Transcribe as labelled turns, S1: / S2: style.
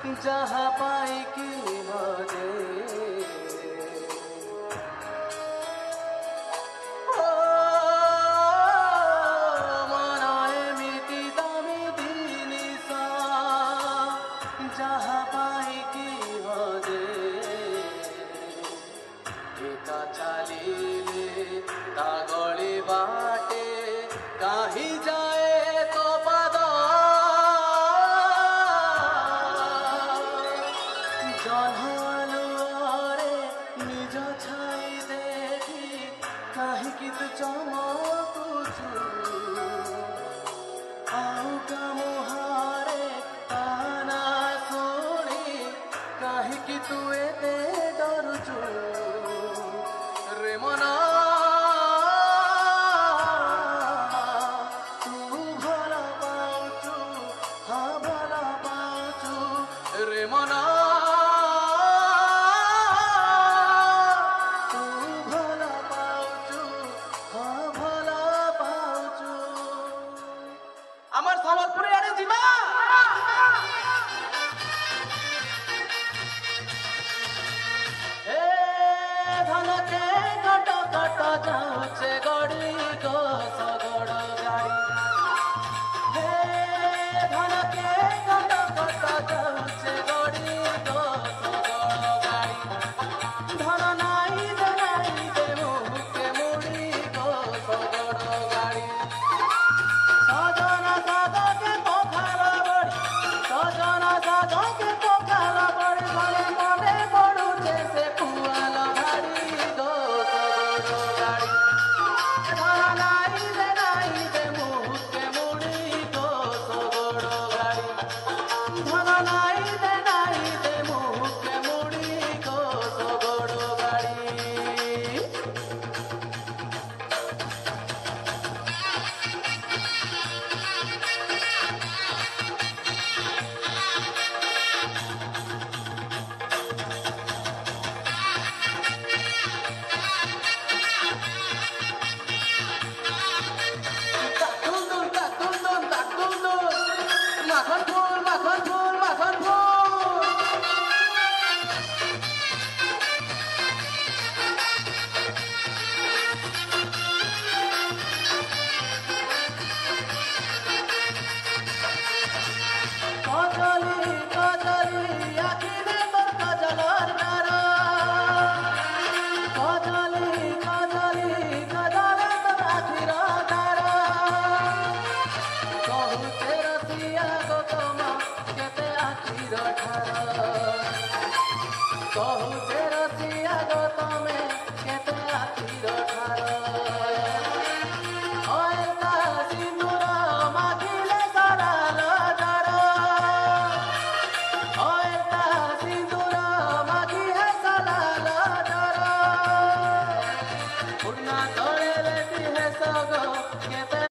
S1: जहाँ पाई कि मजे जहाँ पाई कि मजे एका चालिले ता गली बाटे कहीं जाए तो पद जन्हालुआरे निज छाई देखी कहीं कि तू चमकुचु आउ मुहारे ताना शुणी कहीं कि तू एते डरुचु रे मना तू भला पाउचु हाँ भला पाउचु रे मना तू भला पाउचु हाँ भला पाउचु আমার সম্বলপুরে আরে জিমা এ ধনকে কট কট যাচ্ছে গড়ি গো সগড় গাড়ি হে ধনকে কট কট যাচ্ছে গড়ি গো সগড় গাড়ি ধন নাই দে মুখে মুড়ি গো সগড় গাড়ি सजना सादा के पोखरा बड़ी सजना सादा के पोखरा बड़ी भले मने पड़ू जैसे पुआल भारी दो सगड़ो गाड़ी धरा नाई दे मुँह के मुड़ी दो सगड़ो गाड़ी धरा नाई दे मुँह के मुड़ी दो सगड़ो गाड़ी মাখন ফুল মাখন ফুল মাখন ফুল কজলি কজলি আখিরে তোর কজলর নারা কজলি কজলি কজলে তোর আখির তারা কহুছে রসিয়া গৌতমা কেতে আখির ঠার কহুছে রসিয়া গৌতমে কেতে আখির ঠার হয়তা সিন্দুর মাখিলে সরাল জর হয়তা সিন্দুর মাখিলে সরাল জর উড়না তলে দিহে সগ কেতে